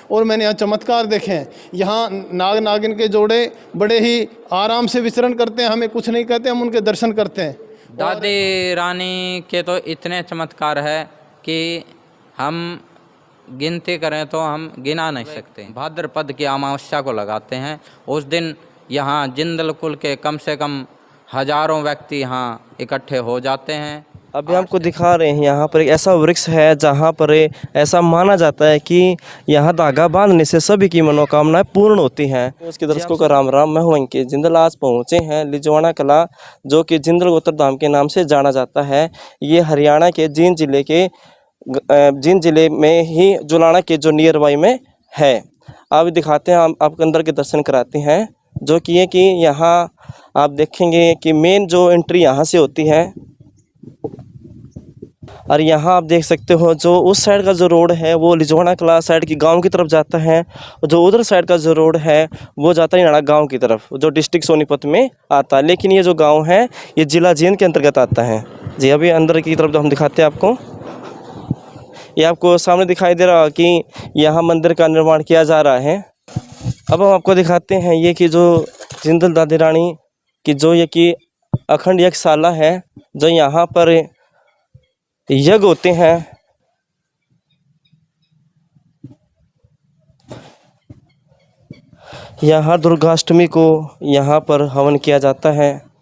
और मैंने यहाँ चमत्कार देखे हैं। यहाँ नाग नागिन के जोड़े बड़े ही आराम से विचरण करते हैं, हमें कुछ नहीं कहते, हम उनके दर्शन करते हैं। दादी रानी के तो इतने चमत्कार है कि हम गिनती करें तो हम गिना नहीं सकते। भाद्रपद की अमावस्या को लगाते हैं, उस दिन यहाँ जिंदल कुल के कम से कम हजारों व्यक्ति यहाँ इकट्ठे हो जाते हैं। अभी आपको दिखा रहे हैं यहाँ पर एक ऐसा वृक्ष है जहाँ पर ऐसा माना जाता है कि यहाँ धागा बांधने से सभी की मनोकामनाएं पूर्ण होती हैं। उसके दर्शकों का राम राम, मैं हूं अंकित जिंदल। आज पहुँचे हैं लिजवाना कला, जो कि जिंदल गोत्र धाम के नाम से जाना जाता है। ये हरियाणा के जींद जिले में ही जुलाना के जो नियर बाई में है। अब दिखाते हैं, हम आपके अंदर के दर्शन कराते हैं, जो कि ये कि यहाँ आप देखेंगे कि मेन जो एंट्री यहाँ से होती है। और यहाँ आप देख सकते हो जो उस साइड का जो रोड है वो लिजवाना कला साइड की गांव की तरफ जाता है, और जो उधर साइड का जो रोड है वो जाता है नाड़ा गांव की तरफ, जो डिस्ट्रिक्ट सोनीपत में आता है। लेकिन ये जो गांव है ये जिला जींद के अंतर्गत आता है। जी अभी अंदर की तरफ जो हम दिखाते हैं आपको, ये आपको सामने दिखाई दे रहा कि यहाँ मंदिर का निर्माण किया जा रहा है। अब हम आपको दिखाते हैं ये कि जो जिंदल दादी रानी की जो ये कि अखंड यज्ञशाला है, जो यहाँ पर यज्ञ होते हैं। यहाँ दुर्गाष्टमी को यहाँ पर हवन किया जाता है,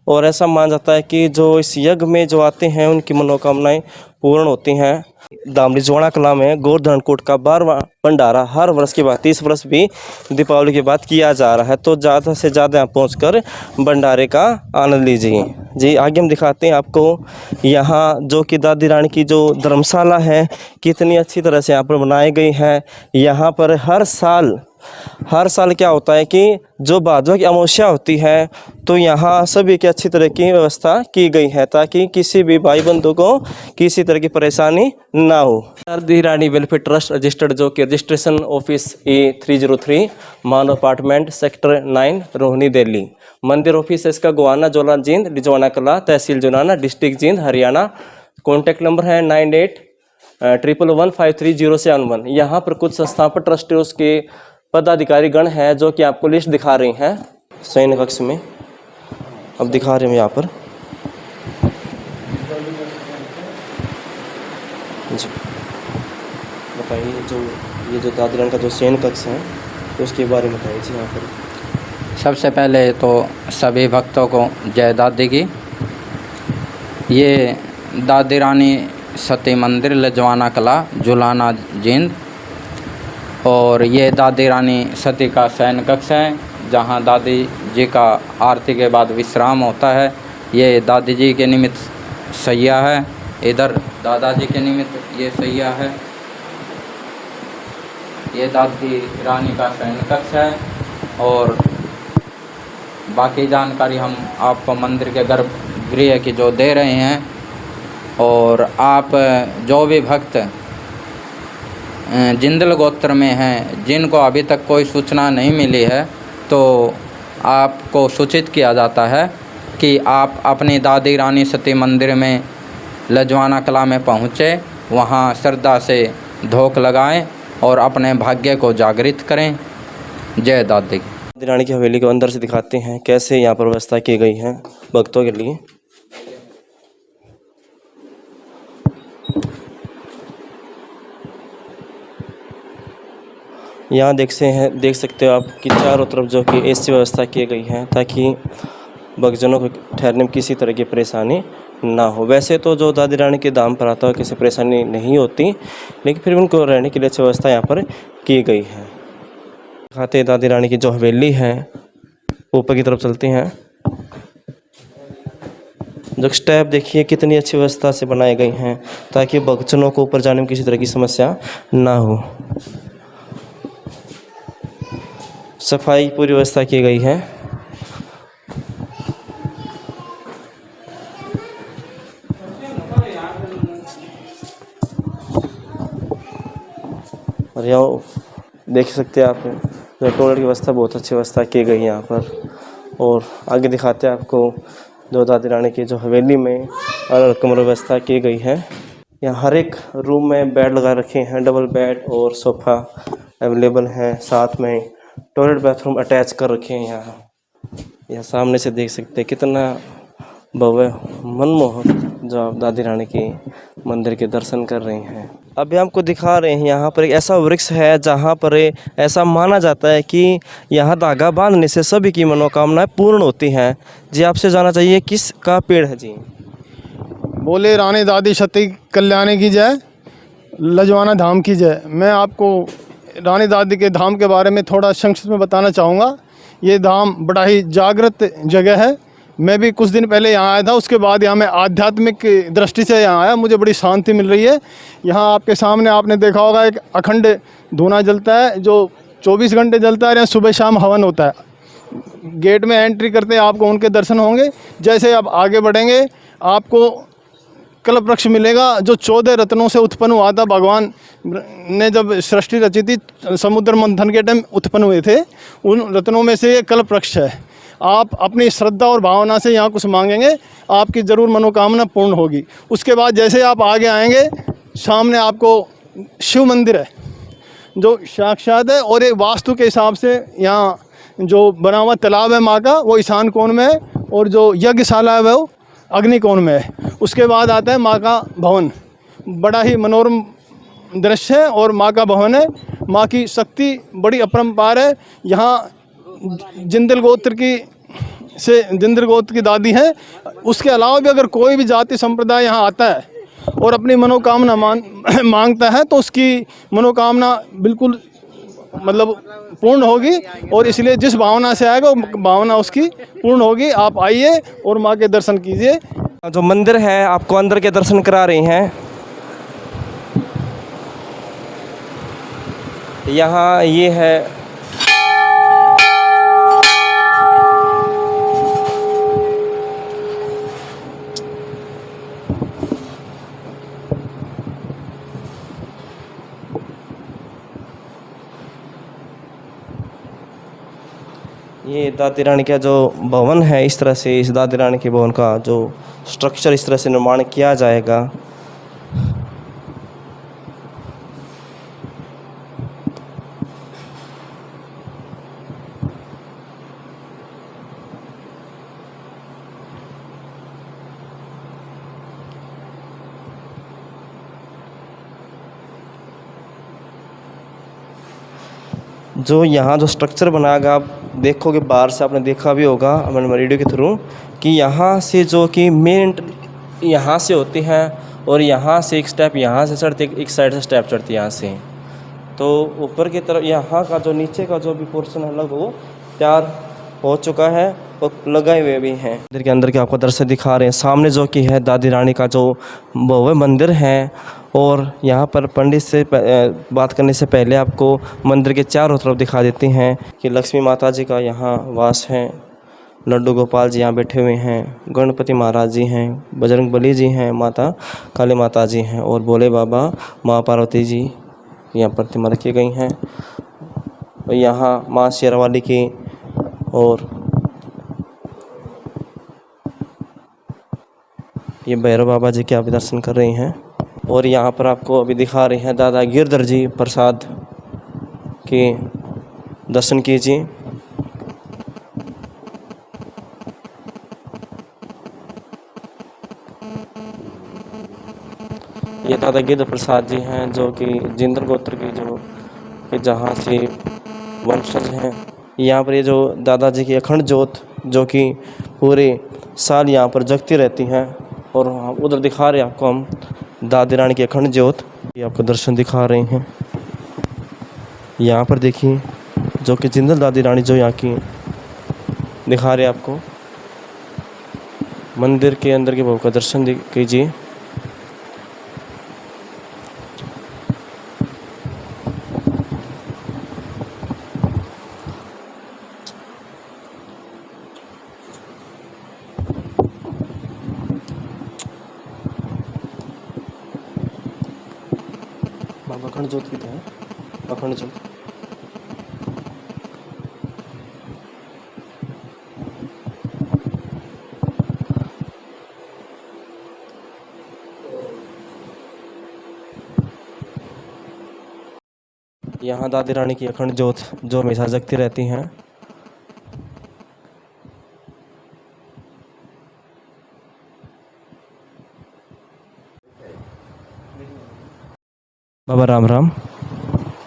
और ऐसा माना जाता है कि जो इस यज्ञ में जो आते हैं उनकी मनोकामनाएं पूर्ण होती हैं। धाम लिजवाना कला में गोवर्धन कूट का 12वां भंडारा हर वर्ष के बाद 30 वर्ष भी दीपावली के बाद किया जा रहा है। तो ज़्यादा से ज़्यादा यहाँ पहुँचकर भंडारे का आनंद लीजिए। जी आगे हम दिखाते हैं आपको यहाँ जो कि दादी रानी की जो धर्मशाला है कितनी अच्छी तरह से यहाँ पर बनाई गई है। यहाँ पर हर साल क्या होता है कि जो भादों की अमावस्या होती है तो यहाँ सभी की अच्छी तरह की व्यवस्था की गई है, ताकि किसी भी भाई बंधु को किसी तरह की परेशानी ना हो। दादी रानी वेलफेयर ट्रस्ट रजिस्टर्ड, जो कि रजिस्ट्रेशन ऑफिस E303 मान अपार्टमेंट सेक्टर 9 रोहिणी दिल्ली। मंदिर ऑफिस है इसका गोवाना जोला Jind Lijwana Kala tehsil Julana district Jind Haryana. Contact number है 9811153071। यहाँ पर कुछ संस्थापक ट्रस्टी उसके पदाधिकारी गण हैं जो कि आपको लिस्ट दिखा रही हैं शयन कक्ष में। अब दिखा रहे हैं यहाँ पर जी। बताइए ये जो दादी रानी का जो शयन कक्ष है तो उसके बारे में बताइए जी। यहाँ पर सबसे पहले तो सभी भक्तों को जय दादी की। ये दादी रानी सती मंदिर लिजवाना कला जुलाना जींद, और ये दादी रानी सती का शयन कक्ष है जहाँ दादी जी का आरती के बाद विश्राम होता है। ये दादी जी के निमित्त सैया है, इधर दादाजी के निमित्त ये सैया है। ये दादी रानी का शयन कक्ष है, और बाकी जानकारी हम आपको मंदिर के गर्भगृह की जो दे रहे हैं। और आप जो भी भक्त जिंदल गोत्र में हैं जिनको अभी तक कोई सूचना नहीं मिली है तो आपको सूचित किया जाता है कि आप अपनी दादी रानी सती मंदिर में लिजवाना कला में पहुँचे, वहाँ श्रद्धा से धोख लगाएं और अपने भाग्य को जागृत करें। जय दादी। दादी रानी की हवेली को अंदर से दिखाते हैं कैसे यहाँ पर व्यवस्था की गई है भक्तों के लिए। यहाँ देख सकते हो आप कि चारों तरफ जो कि ऐसी व्यवस्था की गई है ताकि भक्तजनों को ठहरने में किसी तरह की परेशानी ना हो। वैसे तो जो दादी रानी के धाम पर आता है किसी परेशानी नहीं होती, लेकिन फिर उनको रहने के लिए अच्छी व्यवस्था यहाँ पर की गई है। दिखाते हैं दादी रानी की जो हवेली है, ऊपर की तरफ चलते हैं। जो स्टेप देखिए कितनी अच्छी व्यवस्था से बनाए गई हैं ताकि भक्तजनों को ऊपर जाने में किसी तरह की समस्या ना हो। सफाई पूरी व्यवस्था की गई है। और यहाँ देख सकते हैं आप टॉयलेट की व्यवस्था बहुत अच्छी व्यवस्था की गई है यहाँ पर। और आगे दिखाते हैं आपको जो दादी रानी की जो हवेली में अलग कमरा व्यवस्था की गई है। यहाँ हर एक रूम में बेड लगा रखे हैं, डबल बेड और सोफ़ा अवेलेबल हैं, साथ में टॉयलेट बाथरूम अटैच कर रखे हैं। यहाँ सामने से देख सकते हैं कितना भव्य मनमोहक जो आप दादी रानी के मंदिर के दर्शन कर रहे हैं। अभी हमको दिखा रहे हैं यहाँ पर एक ऐसा वृक्ष है जहाँ पर ऐसा माना जाता है कि यहाँ धागा बांधने से सभी की मनोकामनाएं पूर्ण होती हैं। जी आपसे जानना चाहिए किस का पेड़ है जी? बोले रानी दादी सती कल्याणी की जय, लजवाना धाम की जय। मैं आपको रानी दादी के धाम के बारे में थोड़ा संक्षिप्त में बताना चाहूँगा। ये धाम बड़ा ही जागृत जगह है। मैं भी कुछ दिन पहले यहाँ आया था, उसके बाद यहाँ मैं आध्यात्मिक दृष्टि से यहाँ आया, मुझे बड़ी शांति मिल रही है। यहाँ आपके सामने आपने देखा होगा एक अखंड धूना जलता है जो 24 घंटे जलता है। यहाँ सुबह शाम हवन होता है। गेट में एंट्री करते आपको उनके दर्शन होंगे। जैसे आप आगे बढ़ेंगे आपको कल्प वृक्ष मिलेगा जो 14 रत्नों से उत्पन्न हुआ था। भगवान ने जब सृष्टि रची थी, समुद्र मंथन के टाइम उत्पन्न हुए थे। उन रत्नों में से ये कल्प वृक्ष है। आप अपनी श्रद्धा और भावना से यहाँ कुछ मांगेंगे, आपकी ज़रूर मनोकामना पूर्ण होगी। उसके बाद जैसे आप आगे आएंगे, सामने आपको शिव मंदिर है जो साक्षात है, और एक वास्तु के हिसाब से यहाँ जो बना हुआ तालाब है माँ का, वो ईशान कोण में है, और जो यज्ञशाला है वो अग्नि कोण में है। उसके बाद आता है माँ का भवन, बड़ा ही मनोरम दृश्य है और माँ का भवन है। माँ की शक्ति बड़ी अपरंपार है। यहाँ जिंदल गोत्र की दादी है। उसके अलावा भी अगर कोई भी जाति संप्रदाय यहाँ आता है और अपनी मनोकामना मांगता है तो उसकी मनोकामना बिल्कुल मतलब पूर्ण होगी, और इसलिए जिस भावना से आएगा वो भावना उसकी पूर्ण होगी। आप आइए और माँ के दर्शन कीजिए। जो मंदिर है आपको अंदर के दर्शन करा रहे हैं। यहाँ ये है ये दादी रानी का जो भवन है। इस तरह से इस दादी रानी के भवन का जो स्ट्रक्चर इस तरह से निर्माण किया जाएगा। जो यहाँ जो स्ट्रक्चर बनाएगा, आप देखोगे बाहर से, आपने देखा भी होगा मैंने वीडियो के थ्रू कि यहाँ से जो कि मेन यहाँ से होती हैं और यहाँ से एक स्टेप यहाँ से चढ़ती, एक साइड से स्टेप चढ़ती है यहाँ से। तो ऊपर की तरफ यहाँ का जो नीचे का जो भी पोर्शन है लगभग वो तैयार हो चुका है और लगाए हुए भी हैं। मंदिर के अंदर के आपको दृश्य दिखा रहे हैं। सामने जो कि है दादी रानी का जो भव्य मंदिर है, और यहाँ पर पंडित से बात करने से पहले आपको मंदिर के चारों तरफ दिखा देते हैं कि लक्ष्मी माता जी का यहाँ वास है, लड्डू गोपाल जी यहाँ बैठे हुए हैं, गणपति महाराज जी हैं, बजरंग बली जी हैं, माता काली माता जी हैं, और भोले बाबा माँ पार्वती जी यहाँ प्रतिमा रखी गई हैं। और यहाँ माँ शेरावाली की और ये भैरव बाबा जी के आप दर्शन कर रहे हैं। और यहाँ पर आपको अभी दिखा रहे हैं दादा गिरधर जी प्रसाद के दर्शन कीजिए। ये दादा गिरधर प्रसाद जी हैं जो कि जिंदल गोत्र के जो कि जहाँ से वंशज हैं। यहाँ पर ये जो दादाजी की अखंड ज्योत जो कि पूरे साल यहाँ पर जगती रहती हैं, और उधर दिखा रहे हैं आपको हम दादी रानी की अखंड ज्योत, ये आपको दर्शन दिखा रहे हैं। यहाँ पर देखिए जो कि जिंदल दादी रानी जो यहाँ की दिखा रहे हैं आपको। मंदिर के अंदर के भवन का दर्शन कीजिए। बाबा अखंड ज्योत की है, अखंड ज्योत। यहाँ दादी रानी की अखंड ज्योत जो हमेशा जगती रहती हैं। बाबा राम राम।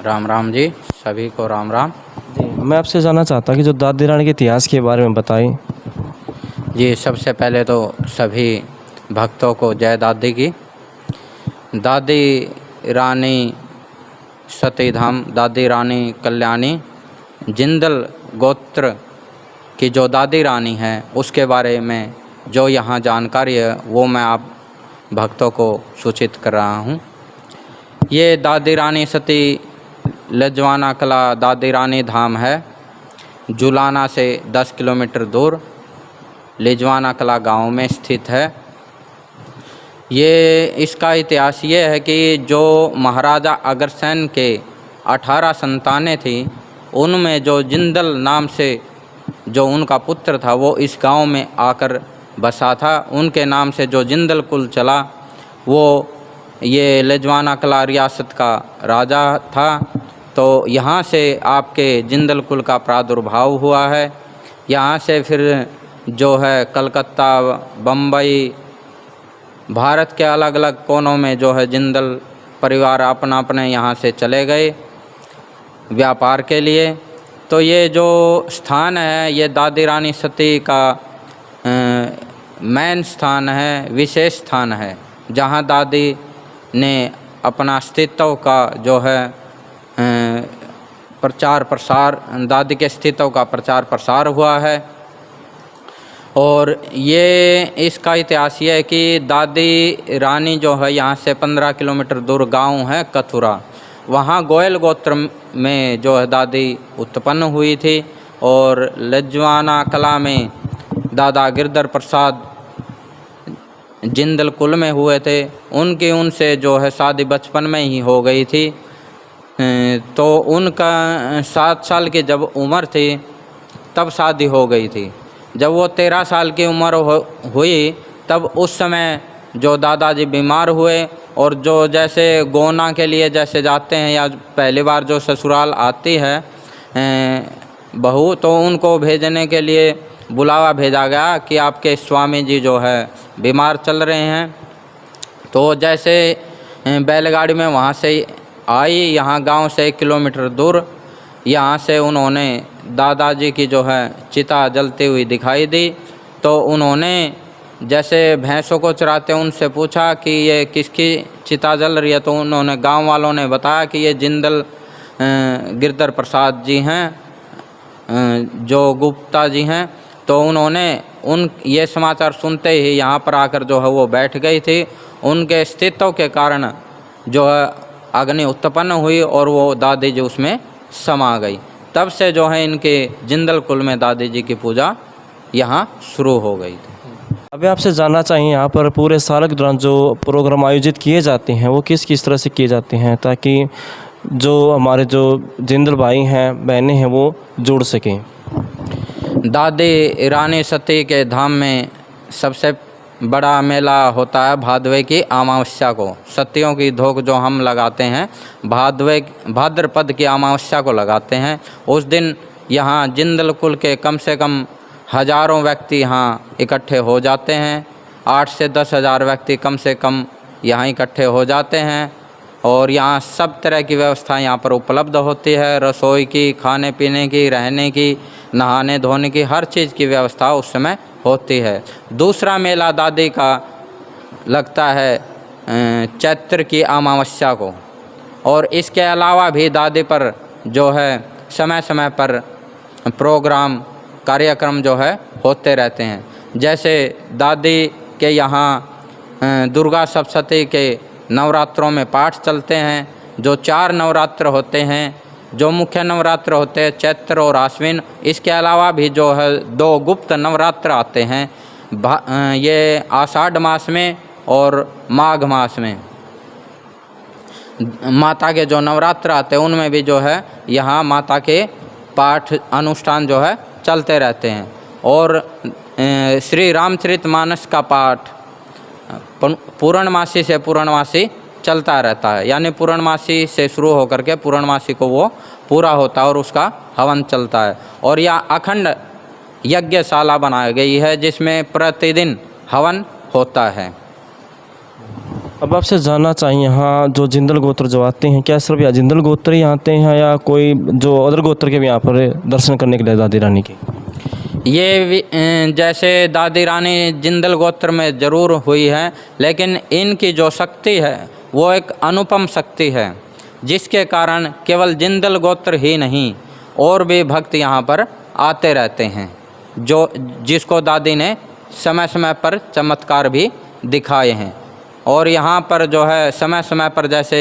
राम राम जी, सभी को राम राम। जी, मैं आपसे जानना चाहता कि जो दादी रानी के इतिहास के बारे में बताएं। जी, सबसे पहले तो सभी भक्तों को जय दादी की। दादी रानी सती धाम, दादी रानी कल्याणी जिंदल गोत्र की जो दादी रानी है उसके बारे में जो यहाँ जानकारी है वो मैं आप भक्तों को सूचित कर रहा हूँ। ये दादी रानी सती लजवाना कला दादी रानी धाम है। जुलाना से 10 किलोमीटर दूर लिजवाना कला गांव में स्थित है। ये इसका इतिहास ये है कि जो महाराजा अग्रसेन के 18 संतानें थी, उनमें जो जिंदल नाम से जो उनका पुत्र था वो इस गांव में आकर बसा था। उनके नाम से जो जिंदल कुल चला वो ये लिजवाना कला रियासत का राजा था। तो यहाँ से आपके जिंदल कुल का प्रादुर्भाव हुआ है। यहाँ से फिर जो है कलकत्ता, बम्बई, भारत के अलग अलग कोनों में जो है जिंदल परिवार अपना अपने यहाँ से चले गए व्यापार के लिए। तो ये जो स्थान है ये दादी रानी सती का मेन स्थान है, विशेष स्थान है, जहाँ दादी ने अपना अस्तित्व का जो है प्रचार प्रसार, दादी के अस्तित्व का प्रचार प्रसार हुआ है। और ये इसका इतिहास ये है कि दादी रानी जो है यहाँ से 15 किलोमीटर दूर गांव है कथुरा, वहाँ गोयल गोत्र में जो है दादी उत्पन्न हुई थी। और लजवाना कला में दादा गिरधर प्रसाद जिंदल कुल में हुए थे। उनसे जो है शादी बचपन में ही हो गई थी। तो उनका 7 साल की जब उम्र थी तब शादी हो गई थी। जब वो 13 साल की उम्र हुई तब उस समय जो दादाजी बीमार हुए और जो जैसे गोना के लिए जैसे जाते हैं या पहली बार जो ससुराल आती है बहू, तो उनको भेजने के लिए बुलावा भेजा गया कि आपके स्वामी जी जो है बीमार चल रहे हैं। तो जैसे बैलगाड़ी में वहाँ से आई, यहाँ गांव से 1 किलोमीटर दूर, यहाँ से उन्होंने दादाजी की जो है चिता जलती हुई दिखाई दी। तो उन्होंने जैसे भैंसों को चराते उनसे पूछा कि ये किसकी चिता जल रही है। तो उन्होंने गांव वालों ने बताया कि ये जिंदल गिरधर प्रसाद जी हैं, जो गुप्ता जी हैं। तो उन्होंने ये समाचार सुनते ही यहाँ पर आकर जो है वो बैठ गई थी। उनके अस्तित्व के कारण जो है अग्नि उत्पन्न हुई और वो दादी जी उसमें समा गई। तब से जो है इनके जिंदल कुल में दादी जी की पूजा यहाँ शुरू हो गई थी। अभी आपसे जानना चाहिए यहाँ पर पूरे साल के दौरान जो प्रोग्राम आयोजित किए जाते हैं वो किस किस तरह से किए जाते हैं, ताकि जो हमारे जो जिंदल भाई हैं बहनें हैं वो जुड़ सकें। दादी रानी सती के धाम में सबसे बड़ा मेला होता है भादवे की अमावस्या को। सतियों की धोख जो हम लगाते हैं भाद्रपद की अमावस्या को लगाते हैं। उस दिन यहाँ जिंदल कुल के कम से कम हजारों व्यक्ति यहाँ इकट्ठे हो जाते हैं। 8 से 10 हज़ार व्यक्ति कम से कम यहाँ इकट्ठे हो जाते हैं। और यहाँ सब तरह की व्यवस्था यहाँ पर उपलब्ध होती है, रसोई की, खाने पीने की, रहने की, नहाने धोने की, हर चीज़ की व्यवस्था उस समय होती है। दूसरा मेला दादी का लगता है चैत्र की अमावस्या को। और इसके अलावा भी दादी पर जो है समय समय पर प्रोग्राम कार्यक्रम जो है होते रहते हैं। जैसे दादी के यहाँ दुर्गा सप्तशती के नवरात्रों में पाठ चलते हैं, जो 4 नवरात्र होते हैं, जो मुख्य नवरात्र होते हैं चैत्र और आश्विन। इसके अलावा भी जो है 2 गुप्त नवरात्र आते हैं, ये आषाढ़ मास में और माघ मास में माता के जो नवरात्र आते हैं उनमें भी जो है यहाँ माता के पाठ अनुष्ठान जो है चलते रहते हैं। और श्री रामचरितमानस का पाठ पूर्णमासी से पूर्णमासी चलता रहता है, यानी पूर्णमासी से शुरू होकर के पूर्णमासी को वो पूरा होता है और उसका हवन चलता है। और यह अखंड यज्ञशाला बनाई गई है जिसमें प्रतिदिन हवन होता है। अब आपसे जानना चाहिए, यहाँ जो जिंदल गोत्र जो आते हैं, क्या सिर्फ या जिंदल गोत्र ही आते हैं या कोई जो अदर गोत्र के भी यहाँ पर दर्शन करने के लिए दादी रानी के? जैसे दादी रानी जिंदल गोत्र में ज़रूर हुई है, लेकिन इनकी जो शक्ति है वो एक अनुपम शक्ति है, जिसके कारण केवल जिंदल गोत्र ही नहीं और भी भक्त यहाँ पर आते रहते हैं, जिसको दादी ने समय समय पर चमत्कार भी दिखाए हैं। और यहाँ पर जो है समय समय पर जैसे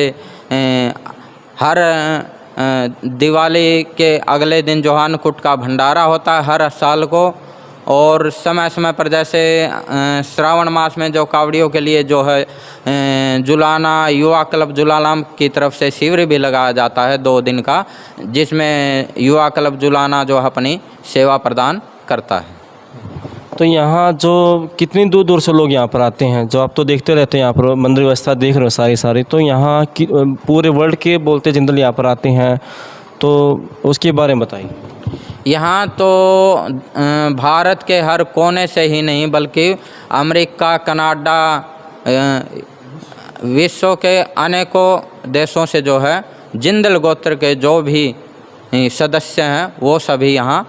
हर दिवाली के अगले दिन जो अन्नकूट का भंडारा होता है हर साल को, और समय समय पर जैसे श्रावण मास में जो कावड़ियों के लिए जो है जुलाना युवा क्लब जुलालाम की तरफ से शिविर भी लगाया जाता है 2 दिन का, जिसमें युवा क्लब जुलाना जो अपनी सेवा प्रदान करता है। तो यहाँ जो कितनी दूर दूर से लोग यहाँ पर आते हैं, जो आप तो देखते रहते हैं यहाँ पर मंदिर व्यवस्था देख रहे हो सारी, तो यहाँ की पूरे वर्ल्ड के बोलते जिंदल यहाँ पर आते हैं, तो उसके बारे में बताइए। यहाँ तो भारत के हर कोने से ही नहीं बल्कि अमेरिका, कनाडा, विश्व के अनेकों देशों से जो है जिंदल गोत्र के जो भी सदस्य हैं वो सभी यहाँ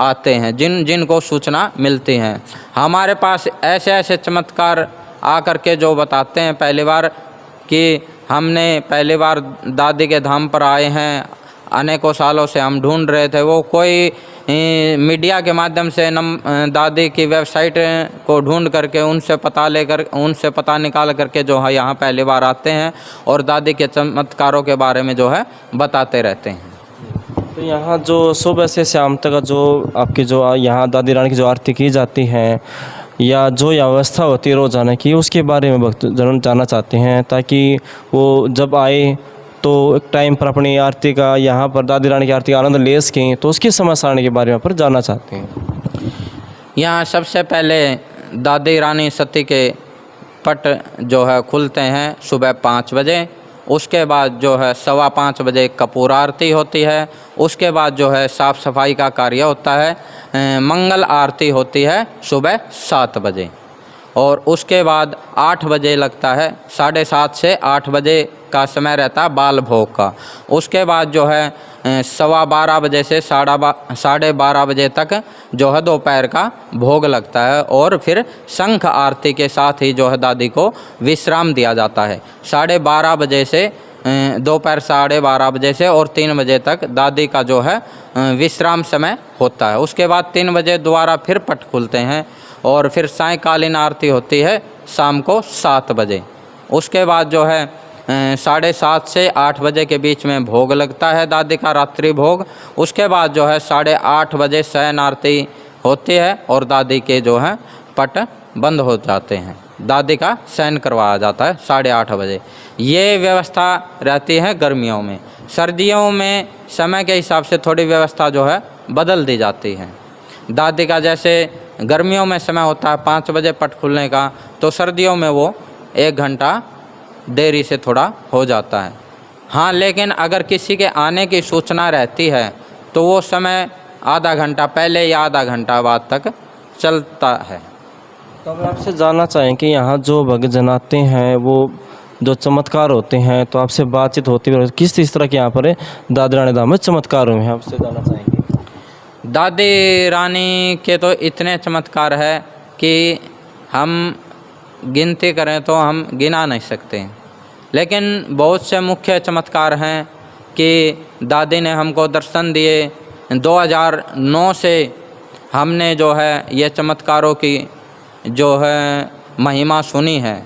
आते हैं, जिनको सूचना मिलती है। हमारे पास ऐसे ऐसे चमत्कार आकर के जो बताते हैं पहली बार कि हमने पहली बार दादी के धाम पर आए हैं, अनेकों सालों से हम ढूंढ रहे थे, वो कोई मीडिया के माध्यम से दादी की वेबसाइट को ढूंढ करके उनसे पता निकाल करके जो है यहाँ पहली बार आते हैं और दादी के चमत्कारों के बारे में जो है बताते रहते हैं। तो यहाँ जो सुबह से शाम तक जो आपकी जो यहाँ दादी रानी की जो आरती की जाती है या जो यहाँ व्यवस्था होती है रोज़ाना की, उसके बारे में भक्त जरूर जानना चाहते हैं, ताकि वो जब आए तो एक टाइम पर अपनी आरती का यहाँ पर दादी रानी की आरती का आनंद ले सकें, तो उसकी समय सारणी के बारे में पर जानना चाहते हैं। यहाँ सबसे पहले दादी रानी सती के पट जो है खुलते हैं सुबह 5 बजे, उसके बाद जो है 5:15 बजे कपूर आरती होती है, उसके बाद जो है साफ़ सफाई का कार्य होता है, मंगल आरती होती है सुबह 7 बजे, और उसके बाद 8 बजे लगता है, 7:30 से 8 बजे का समय रहता है बाल भोग का। उसके बाद जो है 12:15 बजे से 12:30 बजे तक जो है दोपहर का भोग लगता है, और फिर शंख आरती के साथ ही जो है दादी को विश्राम दिया जाता है। 12:30 बजे से दोपहर 12:30 बजे से और 3 बजे तक दादी का जो है विश्राम समय होता है। उसके बाद 3 बजे दोबारा फिर पट खुलते हैं और फिर सायंकालीन आरती होती है शाम को 7 बजे। उसके बाद जो है 7:30 से 8 बजे के बीच में भोग लगता है दादी का रात्रि भोग। उसके बाद जो है 8:30 बजे शयन आरती होती है और दादी के जो है पट बंद हो जाते हैं, दादी का शयन करवाया जाता है 8:30 बजे। ये व्यवस्था रहती है गर्मियों में। सर्दियों में समय के हिसाब से थोड़ी व्यवस्था जो है बदल दी जाती है। दादी का जैसे गर्मियों में समय होता है 5 बजे पट खुलने का, तो सर्दियों में वो 1 घंटा देरी से थोड़ा हो जाता है। हाँ, लेकिन अगर किसी के आने की सूचना रहती है तो वो समय आधा घंटा पहले या आधा घंटा बाद तक चलता है। तो हम आपसे जानना चाहें कि यहाँ जो भक्तजन आते हैं वो जो चमत्कार होते हैं, तो आपसे बातचीत होती है किस तरह के यहाँ पर दादी रानी धाम में चमत्कार हुए हैं, आपसे जानना चाहेंगे। दादी रानी के तो इतने चमत्कार है कि हम गिनती करें तो हम गिना नहीं सकते, लेकिन बहुत से मुख्य चमत्कार हैं कि दादी ने हमको दर्शन दिए। 2009 से हमने जो है ये चमत्कारों की जो है महिमा सुनी है।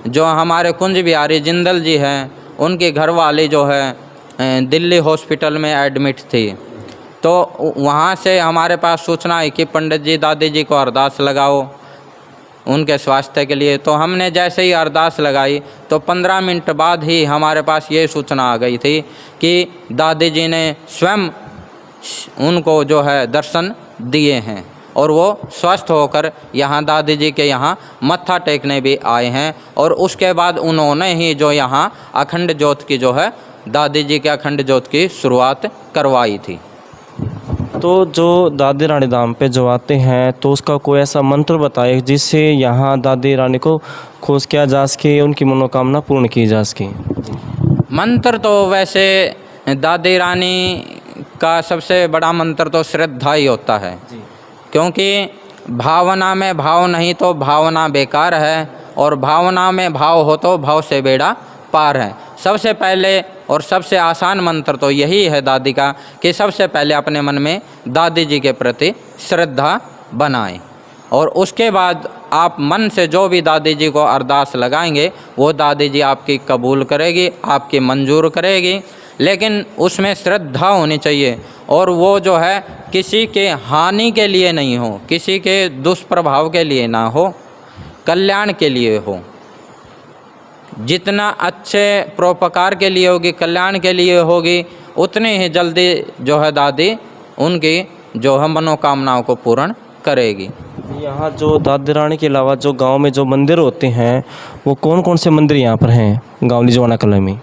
जो हमारे कुंज बिहारी जिंदल जी हैं, उनकी घरवाली जो है दिल्ली हॉस्पिटल में एडमिट थी, तो वहाँ से हमारे पास सूचना आई कि पंडित जी दादी जी को अरदास लगाओ उनके स्वास्थ्य के लिए। तो हमने जैसे ही अरदास लगाई तो 15 मिनट बाद ही हमारे पास ये सूचना आ गई थी कि दादी जी ने स्वयं उनको जो है दर्शन दिए हैं। और वो स्वस्थ होकर यहाँ दादी जी के यहाँ मत्था टेकने भी आए हैं। और उसके बाद उन्होंने ही जो यहाँ अखंड ज्योत की जो है दादी जी के अखंड ज्योत की शुरुआत करवाई थी। तो जो दादी रानी धाम पे जो आते हैं तो उसका कोई ऐसा मंत्र बताए जिससे यहाँ दादी रानी को खुश किया जा सके, उनकी मनोकामना पूर्ण की जा सके। मंत्र तो वैसे दादी रानी का सबसे बड़ा मंत्र तो श्रद्धा ही होता है, क्योंकि भावना में भाव नहीं तो भावना बेकार है, और भावना में भाव हो तो भाव से बेड़ा पार है। सबसे पहले और सबसे आसान मंत्र तो यही है दादी का कि सबसे पहले अपने मन में दादी जी के प्रति श्रद्धा बनाएं, और उसके बाद आप मन से जो भी दादी जी को अरदास लगाएंगे वो दादी जी आपकी कबूल करेगी, आपकी मंजूर करेगी। लेकिन उसमें श्रद्धा होनी चाहिए, और वो जो है किसी के हानि के लिए नहीं हो, किसी के दुष्प्रभाव के लिए ना हो, कल्याण के लिए हो। जितना अच्छे परोपकार के लिए होगी, कल्याण के लिए होगी, उतनी ही जल्दी जो है दादी उनकी जो है मनोकामनाओं को पूर्ण करेगी। यहाँ जो दादी रानी के अलावा जो गांव में जो मंदिर होते हैं वो कौन कौन से मंदिर यहाँ पर हैं गांव लिजवाना कला में?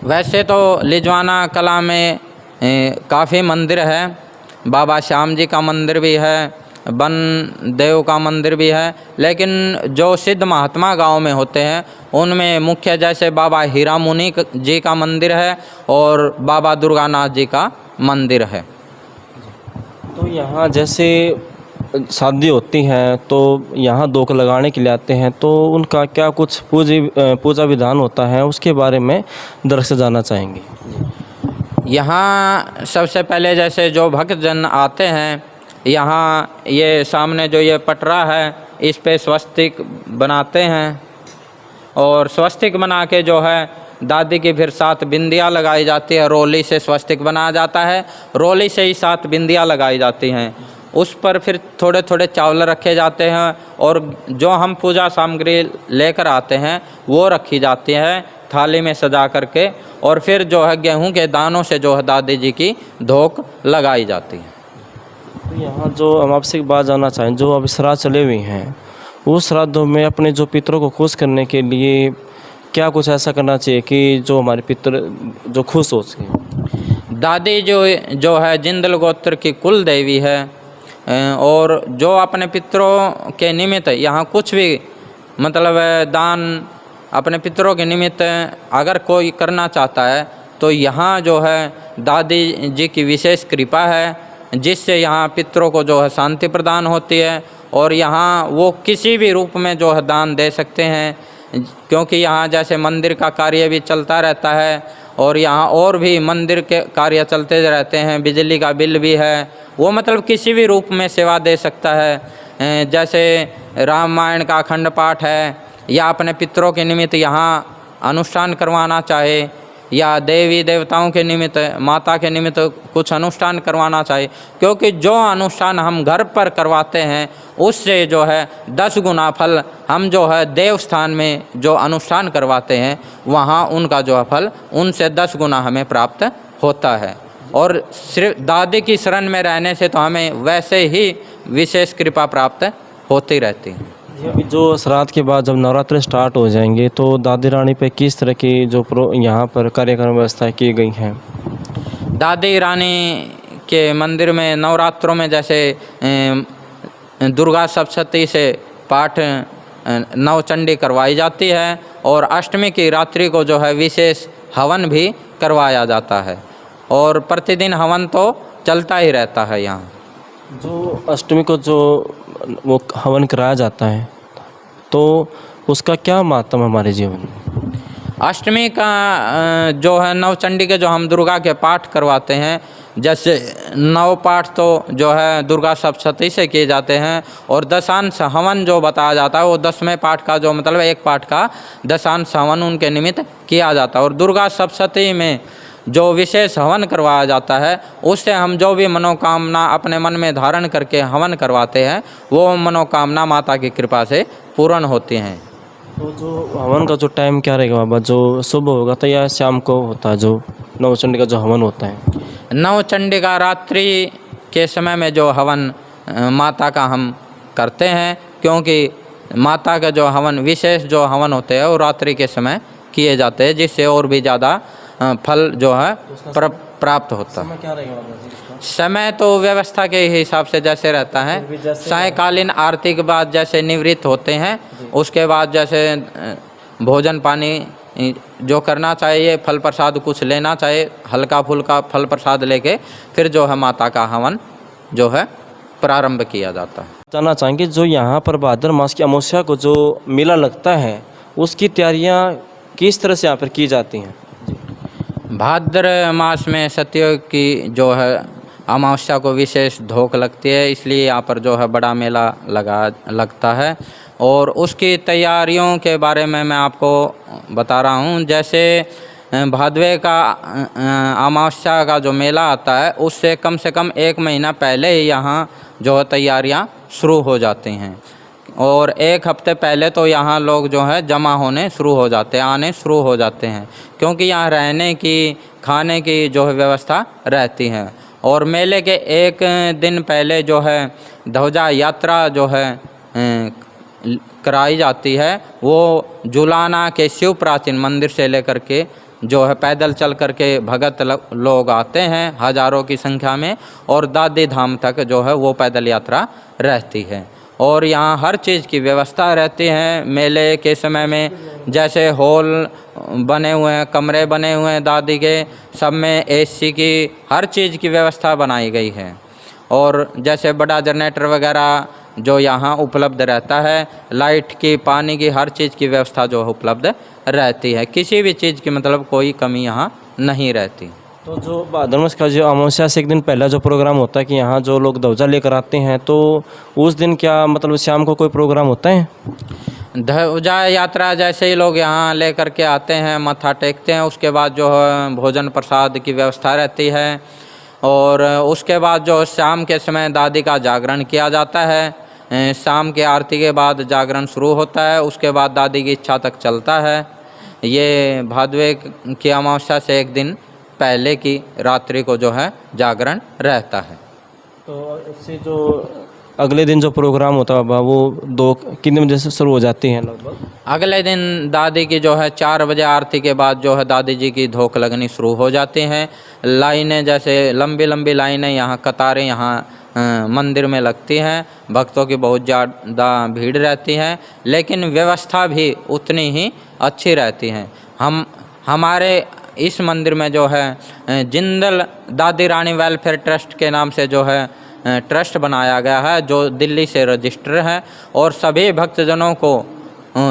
वैसे तो लिजवाना कला में काफ़ी मंदिर है। बाबा श्याम जी का मंदिर भी है, बन देव का मंदिर भी है, लेकिन जो सिद्ध महात्मा गांव में होते हैं उनमें मुख्य जैसे बाबा हीरा मुनि जी का मंदिर है और बाबा दुर्गानाथ जी का मंदिर है। तो यहाँ जैसे शादी होती है तो यहाँ धोख लगाने के लिए आते हैं, तो उनका क्या कुछ पूजा विधान होता है, उसके बारे में दरअसल जानना चाहेंगे। यहाँ सबसे पहले जैसे जो भक्तजन आते हैं, यहाँ ये सामने जो ये पटरा है इस पे स्वस्तिक बनाते हैं, और स्वस्तिक बना के जो है दादी की फिर 7 बिंदियाँ लगाई जाती है। रोली से स्वस्तिक बनाया जाता है, रोली से ही 7 बिंदियाँ लगाई जाती हैं। उस पर फिर थोड़े थोड़े चावल रखे जाते हैं, और जो हम पूजा सामग्री लेकर आते हैं वो रखी जाती है थाली में सजा करके, और फिर जो है गेहूं के दानों से जो है दादी जी की धोक लगाई जाती है। तो यहाँ जो हम आपसे एक बात जानना चाहें, जो अभी श्राद्ध चले हुए हैं उस श्राद्धों में अपने जो पितरों को खुश करने के लिए क्या कुछ ऐसा करना चाहिए कि जो हमारे पितर जो खुश हो सके? दादी जो है जिंदल गोत्र की कुल देवी है, और जो अपने पितरों के निमित्त यहाँ कुछ भी मतलब दान अपने पितरों के निमित्त अगर कोई करना चाहता है तो यहाँ जो है दादी जी की विशेष कृपा है, जिससे यहाँ पितरों को जो है शांति प्रदान होती है, और यहाँ वो किसी भी रूप में जो है दान दे सकते हैं, क्योंकि यहाँ जैसे मंदिर का कार्य भी चलता रहता है और यहाँ और भी मंदिर के कार्य चलते रहते हैं, बिजली का बिल भी है, वो मतलब किसी भी रूप में सेवा दे सकता है। जैसे रामायण का अखंड पाठ है, या अपने पितरों के निमित्त यहाँ अनुष्ठान करवाना चाहे, या देवी देवताओं के निमित्त माता के निमित्त कुछ अनुष्ठान करवाना चाहिए, क्योंकि जो अनुष्ठान हम घर पर करवाते हैं उससे जो है 10 गुना फल हम जो है देव स्थान में जो अनुष्ठान करवाते हैं वहाँ उनका जो है फल उनसे 10 गुना हमें प्राप्त होता है। और सिर्फ दादी की शरण में रहने से तो हमें वैसे ही विशेष कृपा प्राप्त होती रहती है। अभी जो श्राद्ध के बाद जब नवरात्र स्टार्ट हो जाएंगे तो दादी रानी पे किस तरह की जो यहाँ पर कार्यक्रम व्यवस्था की गई हैं? दादी रानी के मंदिर में नवरात्रों में जैसे दुर्गा सप्तशती से पाठ नवचंडी करवाई जाती है, और अष्टमी की रात्रि को जो है विशेष हवन भी करवाया जाता है, और प्रतिदिन हवन तो चलता ही रहता है। यहाँ जो अष्टमी को जो वो हवन कराया जाता है तो उसका क्या महत्व है हमारे जीवन में? अष्टमी का जो है नवचंडी के जो हम दुर्गा के पाठ करवाते हैं, जैसे 9 पाठ तो जो है दुर्गा सप्तशती से किए जाते हैं, और दशांश हवन जो बताया जाता है वो 10वें पाठ का जो मतलब 1 पाठ का दशांश हवन उनके निमित्त किया जाता है। और दुर्गा सप्तशती में जो विशेष हवन करवाया जाता है उससे हम जो भी मनोकामना अपने मन में धारण करके हवन करवाते हैं वो मनोकामना माता की कृपा से पूर्ण होती हैं। तो जो हवन का जो टाइम क्या रहेगा बाबा, जो सुबह होगा तो या शाम को होता है जो नवचंडी का जो हवन होता है? नवचंडी का रात्रि के समय में जो हवन माता का हम करते हैं, क्योंकि माता का जो हवन, विशेष जो हवन होते हैं वो रात्रि के समय किए जाते हैं, जिससे और भी ज़्यादा फल जो है प्राप्त होता है। क्या रहेगा बाबा जी इसका? समय तो व्यवस्था के हिसाब से जैसे रहता है, सायंकालीन आरती के बाद जैसे निवृत्त होते हैं, उसके बाद जैसे भोजन पानी जो करना चाहिए, फल प्रसाद कुछ लेना चाहिए, हल्का फुल्का फल प्रसाद लेके फिर जो है माता का हवन जो है प्रारंभ किया जाता है। जानना चाहेंगे जो यहाँ पर भाद्र मास की अमावस्या को जो मेला लगता है उसकी तैयारियाँ किस तरह से यहाँ पर की जाती हैं? भाद्र मास में सत्योग की जो है अमावस्या को विशेष धोख लगती है, इसलिए यहाँ पर जो है बड़ा मेला लगता है। और उसकी तैयारियों के बारे में मैं आपको बता रहा हूँ। जैसे भादवे का अमावस्या का जो मेला आता है, उससे कम से कम 1 महीना पहले ही यहाँ जो है तैयारियाँ शुरू हो जाती हैं, और 1 हफ्ते पहले तो यहाँ लोग जो है जमा होने शुरू हो जाते हैं, आने शुरू हो जाते हैं, क्योंकि यहाँ रहने की, खाने की जो है व्यवस्था रहती है। और मेले के 1 दिन पहले जो है ध्वजा यात्रा जो है कराई जाती है। वो जुलाना के शिव प्राचीन मंदिर से लेकर के जो है पैदल चल कर के भगत लोग आते हैं हज़ारों की संख्या में, और दादी धाम तक जो है वो पैदल यात्रा रहती है। और यहाँ हर चीज़ की व्यवस्था रहती है मेले के समय में। जैसे हॉल बने हुए हैं, कमरे बने हुए हैं दादी के, सब में एसी की हर चीज़ की व्यवस्था बनाई गई है। और जैसे बड़ा जनरेटर वगैरह जो यहाँ उपलब्ध रहता है, लाइट की, पानी की, हर चीज़ की व्यवस्था जो है उपलब्ध रहती है। किसी भी चीज़ की मतलब कोई कमी यहाँ नहीं रहती। तो जो भाद्र मास का जो अमावस्या से 1 दिन पहला जो प्रोग्राम होता है कि यहाँ जो लोग ध्वजा लेकर आते हैं, तो उस दिन क्या मतलब शाम को कोई प्रोग्राम होता है? ध्वजा यात्रा जैसे ही लोग यहाँ लेकर के आते हैं, मत्था टेकते हैं, उसके बाद जो है भोजन प्रसाद की व्यवस्था रहती है। और उसके बाद जो शाम के समय दादी का जागरण किया जाता है। शाम के आरती के बाद जागरण शुरू होता है, उसके बाद दादी की इच्छा तक चलता है। ये भादवे की अमावस्या से 1 दिन पहले की रात्रि को जो है जागरण रहता है। तो इससे जो अगले दिन जो प्रोग्राम होता है बाबा, वो कितने बजे से शुरू हो जाती हैं लगभग? अगले दिन दादी की जो है 4 बजे आरती के बाद जो है दादी जी की धोख लगनी शुरू हो जाती हैं। लाइनें जैसे लंबी लंबी लाइनें, यहाँ कतारें यहाँ मंदिर में लगती हैं। भक्तों की बहुत ज़्यादा भीड़ रहती है, लेकिन व्यवस्था भी उतनी ही अच्छी रहती है। हमारे इस मंदिर में जो है जिंदल दादी रानी वेलफेयर ट्रस्ट के नाम से जो है ट्रस्ट बनाया गया है, जो दिल्ली से रजिस्टर है। और सभी भक्तजनों को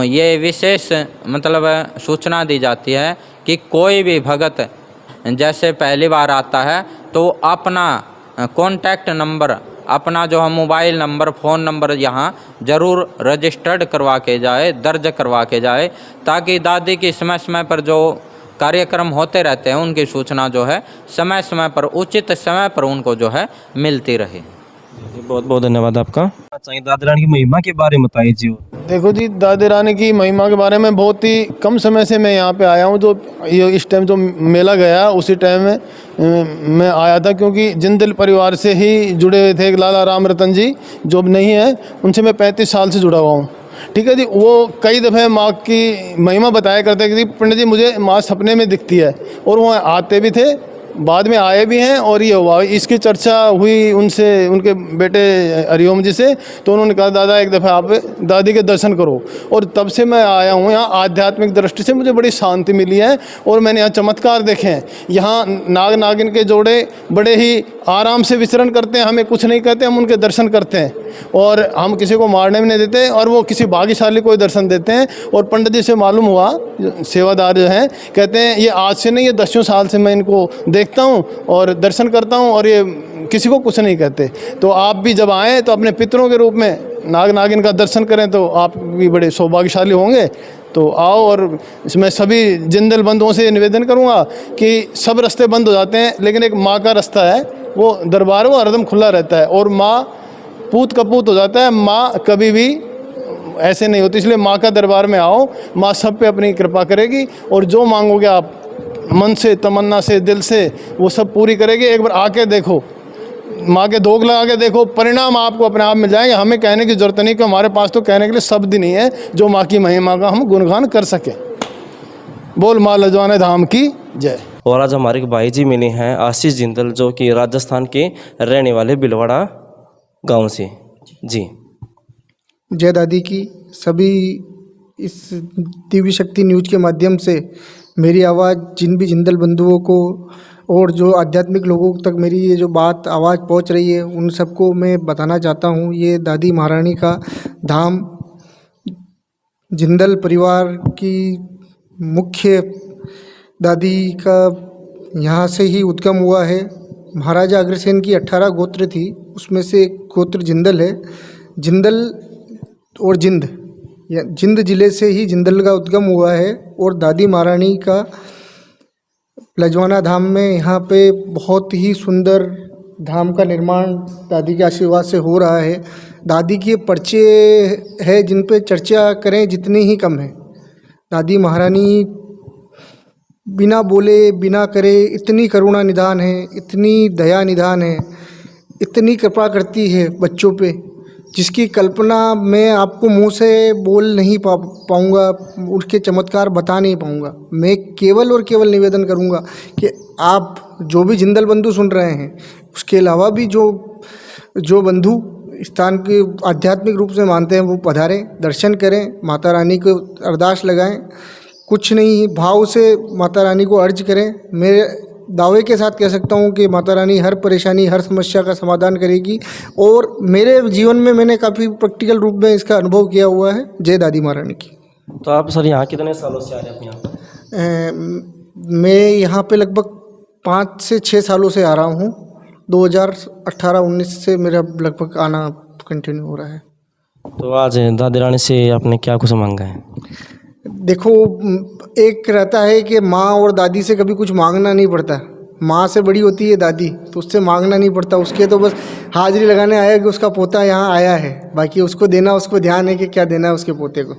ये विशेष मतलब सूचना दी जाती है कि कोई भी भगत जैसे पहली बार आता है तो अपना कॉन्टैक्ट नंबर, अपना जो है मोबाइल नंबर, फ़ोन नंबर यहाँ ज़रूर रजिस्टर्ड करवा के जाए, दर्ज करवा के जाए, ताकि दादी की समय समय पर जो कार्यक्रम होते रहते हैं उनकी सूचना जो है समय समय पर, उचित समय पर उनको जो है मिलती रहे। बहुत बहुत धन्यवाद आपका। चाहिए दादी रानी की महिमा के बारे में बताइए जी। देखो जी, दादी रानी की महिमा के बारे में बहुत ही कम समय से मैं यहाँ पे आया हूँ। जो इस टाइम जो मेला गया उसी टाइम में मैं आया था, क्योंकि जिंदल परिवार से ही जुड़े हुए थे। एक लाला राम रतन जी जो अब नहीं है, उनसे मैं 35 साल से जुड़ा हुआ हूँ। ठीक है जी। वो कई दफ़े माँ की महिमा बताया करते कि पंडित जी मुझे माँ सपने में दिखती है, और वो आते भी थे, बाद में आए भी हैं। और ये हुआ, इसकी चर्चा हुई उनसे, उनके बेटे हरिओम जी से, तो उन्होंने कहा दादा एक दफ़ा आप दादी के दर्शन करो। और तब से मैं आया हूँ यहाँ। आध्यात्मिक दृष्टि से मुझे बड़ी शांति मिली है, और मैंने यहाँ चमत्कार देखे हैं। यहाँ नाग नागिन के जोड़े बड़े ही आराम से विचरण करते हैं, हमें कुछ नहीं कहते, हम उनके दर्शन करते हैं, और हम किसी को मारने भी नहीं देते, और वो किसी भाग्यशाली को दर्शन देते हैं। और पंडित जी से मालूम हुआ, सेवादार जो हैं, कहते हैं ये आज से नहीं, ये 10 साल से मैं इनको देखता हूँ और दर्शन करता हूँ, और ये किसी को कुछ नहीं कहते। तो आप भी जब आएँ तो अपने पितरों के रूप में नाग नागिन का दर्शन करें, तो आप भी बड़े सौभाग्यशाली होंगे। तो आओ। और इसमें सभी जिंदल बंधुओं से निवेदन करूँगा कि सब रास्ते बंद हो जाते हैं, लेकिन एक माँ का रास्ता है, वो दरबार वो हरदम खुला रहता है। और माँ पूत कपूत हो जाता है, माँ कभी भी ऐसे नहीं होती। इसलिए माँ का दरबार में आओ, माँ सब पे अपनी कृपा करेगी, और जो मांगोगे आप मन से, तमन्ना से, दिल से, वो सब पूरी करेगी। एक बार आके देखो, माँ के धोख लगा के देखो, परिणाम आपको अपने आप मिल जाएंगे। हमें कहने की ज़रूरत नहीं कि हमारे पास तो कहने के लिए शब्द नहीं है जो माँ की महिमा का हम गुणगान कर सकें। बोल माँ लजवाने धाम की जय। और आज हमारे एक भाई जी मिले हैं, आशीष जिंदल, जो कि राजस्थान के रहने वाले बिलवाड़ा गांव से। जी जय दादी की। सभी इस दिव्य शक्ति न्यूज के माध्यम से मेरी आवाज़ जिन भी जिंदल बंधुओं को और जो आध्यात्मिक लोगों तक मेरी ये जो बात आवाज़ पहुंच रही है, उन सबको मैं बताना चाहता हूं, ये दादी महारानी का धाम जिंदल परिवार की मुख्य दादी का यहाँ से ही उद्गम हुआ है। महाराजा अग्रसेन की 18 गोत्र थी, उसमें से एक गोत्र जिंदल है। जिंदल और जिंद जिले से ही जिंदल का उद्गम हुआ है। और दादी महारानी का लजवाना धाम में यहाँ पे बहुत ही सुंदर धाम का निर्माण दादी के आशीर्वाद से हो रहा है। दादी के पर्चे है जिन पे चर्चा करें जितनी ही कम है। दादी महारानी बिना बोले बिना करे इतनी करुणा निधान है, इतनी दया निधान है, इतनी कृपा करती है बच्चों पे, जिसकी कल्पना मैं आपको मुंह से बोल नहीं पाऊँगा, उसके चमत्कार बता नहीं पाऊँगा। मैं केवल और केवल निवेदन करूँगा कि आप जो भी जिंदल बंधु सुन रहे हैं, उसके अलावा भी जो बंधु स्थान के आध्यात्मिक रूप से मानते हैं, वो पधारें, दर्शन करें, माता रानी को अरदास लगाएं, कुछ नहीं भाव से माता रानी को अर्ज करें। मेरे दावे के साथ कह सकता हूँ कि माता रानी हर परेशानी, हर समस्या का समाधान करेगी। और मेरे जीवन में मैंने काफ़ी प्रैक्टिकल रूप में इसका अनुभव किया हुआ है। जय दादी महारानी की। तो आप सर यहाँ कितने सालों से आ रहे हैं अपने यहाँ पर? मैं यहाँ पे लगभग 5 से 6 सालों से आ रहा हूँ। 2018-19 से मेरा लगभग आना कंटिन्यू हो रहा है। तो आज दादी रानी से आपने क्या कुछ मांगा है? देखो, एक रहता है कि माँ और दादी से कभी कुछ मांगना नहीं पड़ता। माँ से बड़ी होती है दादी, तो उससे मांगना नहीं पड़ता। उसके तो बस हाजिरी लगाने आया कि उसका पोता यहाँ आया है, बाकी उसको देना, उसको ध्यान है कि क्या देना है उसके पोते को।